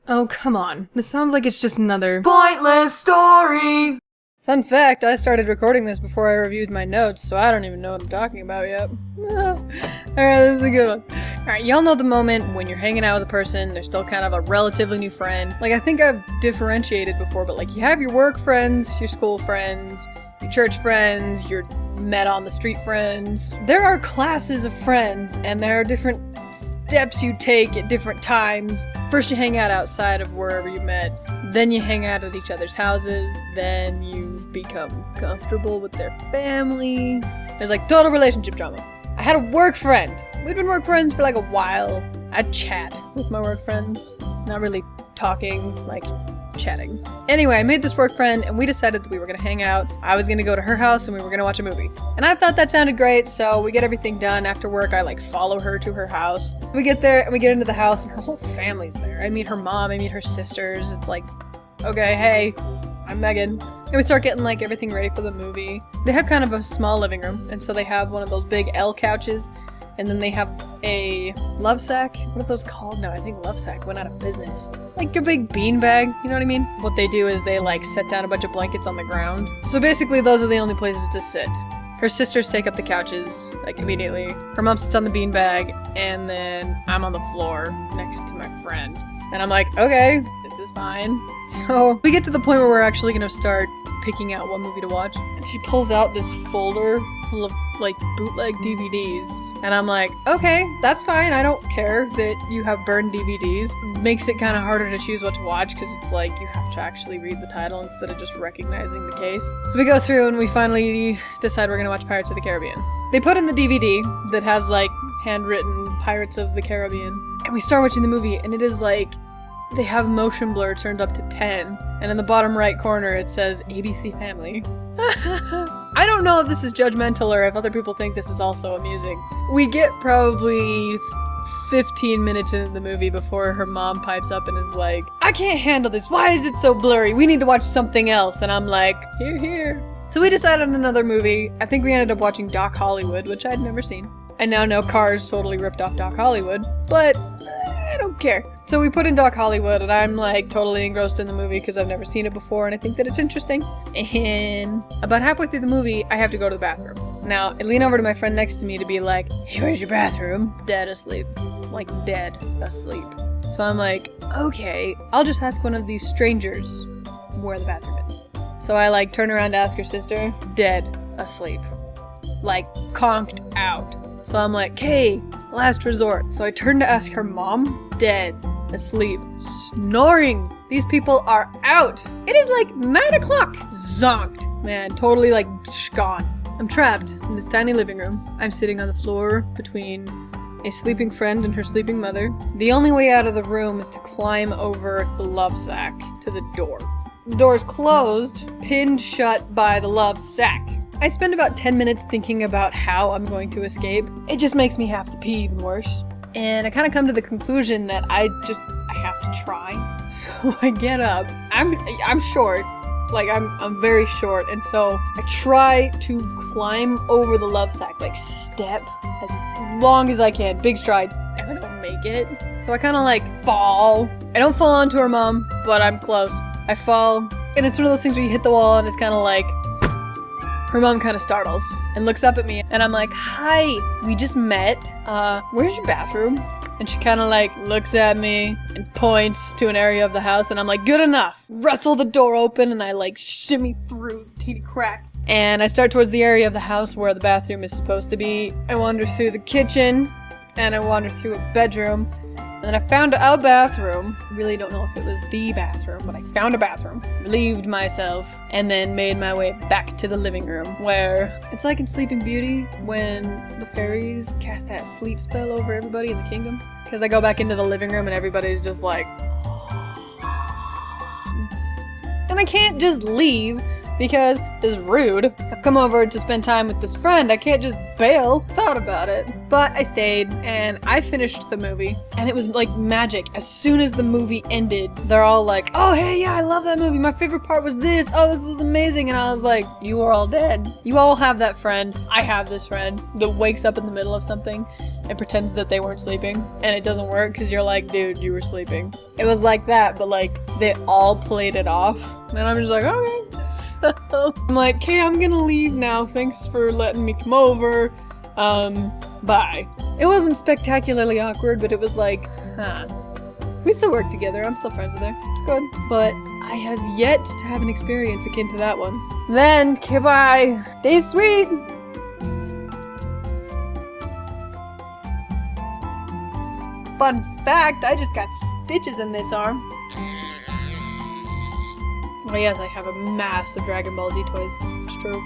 Oh, come on. This sounds like it's just another pointless story! Fun fact, I started recording this before I reviewed my notes, so I don't even know what I'm talking about yet. Alright, this is a good one. Alright, y'all know the moment when you're hanging out with a person, they're still kind of a relatively new friend. Like, I think I've differentiated before, but like, you have your work friends, your school friends, your church friends, your met on the street friends. There are classes of friends, and there are different steps you take at different times. First you hang out outside of wherever you met, then you hang out at each other's houses, then you become comfortable with their family. There's like total relationship drama. I had a work friend. We'd been work friends for like a while. I'd chat with my work friends. Not really talking, like chatting. Anyway, I made this work friend and we decided that we were gonna hang out. I was gonna go to her house and we were gonna watch a movie. And I thought that sounded great, so we get everything done. After work, I like follow her to her house. We get there and we get into the house and her whole family's there. I meet her mom, I meet her sisters. It's like, okay, hey, I'm Megan. And we start getting like everything ready for the movie. They have kind of a small living room, and so they have one of those big L couches, and then they have a love sack. What are those called? No, I think love sack went out of business. Like a big bean bag, you know what I mean? What they do is they like set down a bunch of blankets on the ground. So basically those are the only places to sit. Her sisters take up the couches, like immediately. Her mom sits on the bean bag, and then I'm on the floor next to my friend. And I'm like, okay, this is fine. So we get to the point where we're actually gonna start picking out what movie to watch. And she pulls out this folder full of like bootleg DVDs. And I'm like, okay, that's fine. I don't care that you have burned DVDs. Makes it kind of harder to choose what to watch because it's like you have to actually read the title instead of just recognizing the case. So we go through and we finally decide we're gonna watch Pirates of the Caribbean. They put in the DVD that has like handwritten Pirates of the Caribbean. And we start watching the movie and it is like, they have motion blur turned up to 10. And in the bottom right corner it says ABC Family. I don't know if this is judgmental or if other people think this is also amusing. We get probably 15 minutes into the movie before her mom pipes up and is like, I can't handle this. Why is it so blurry? We need to watch something else. And I'm like, here. So we decided on another movie. I think we ended up watching Doc Hollywood, which I'd never seen. I now know Cars totally ripped off Doc Hollywood, but I don't care. So we put in Doc Hollywood, and I'm like totally engrossed in the movie because I've never seen it before and I think that it's interesting. And about halfway through the movie, I have to go to the bathroom. Now, I lean over to my friend next to me to be like, hey, where's your bathroom? Dead asleep. Like dead asleep. So I'm like, okay, I'll just ask one of these strangers where the bathroom is. So I like turn around to ask her sister, dead asleep. Like conked out. So I'm like, hey, last resort. So I turn to ask her mom, dead asleep, snoring. These people are out. It is like 9 o'clock. Zonked. Man, totally like gone. I'm trapped in this tiny living room. I'm sitting on the floor between a sleeping friend and her sleeping mother. The only way out of the room is to climb over the love sack to the door. The door is closed, pinned shut by the love sack. I spend about 10 minutes thinking about how I'm going to escape. It just makes me have to pee even worse. And I kind of come to the conclusion that I have to try. So I get up. I'm short. Like I'm very short. And so I try to climb over the love sack, like step as long as I can, big strides. And I don't make it. So I kind of like fall. I don't fall onto her mom, but I'm close. I fall. And it's one of those things where you hit the wall and it's kind of like, her mom kind of startles and looks up at me and I'm like, hi, we just met. Where's your bathroom? And she kind of like looks at me and points to an area of the house and I'm like, good enough. Wrestle the door open and I like shimmy through the teeny crack. And I start towards the area of the house where the bathroom is supposed to be. I wander through the kitchen and I wander through a bedroom. And then I found a bathroom. Really don't know if it was the bathroom, but I found a bathroom. Relieved myself, and then made my way back to the living room, where it's like in Sleeping Beauty when the fairies cast that sleep spell over everybody in the kingdom. Because I go back into the living room and everybody's just like... And I can't just leave because this is rude. I've come over to spend time with this friend. I can't just bail. Thought about it. But I stayed and I finished the movie and it was like magic. As soon as the movie ended, they're all like, oh hey, yeah, I love that movie. My favorite part was this. Oh, this was amazing. And I was like, you are all dead. You all have that friend. I have this friend that wakes up in the middle of something and pretends that they weren't sleeping, and it doesn't work because you're like, dude, you were sleeping. It was like that, but like they all played it off, and I'm just like, okay. So I'm like, okay, I'm gonna leave now. Thanks for letting me come over. Bye. It wasn't spectacularly awkward, but it was like, we still work together. I'm still friends with her. It's good, but I have yet to have an experience akin to that one. Then, okay, bye. Stay sweet. Fun fact, I just got stitches in this arm. Oh yes, I have a mass of Dragon Ball Z toys. It's true.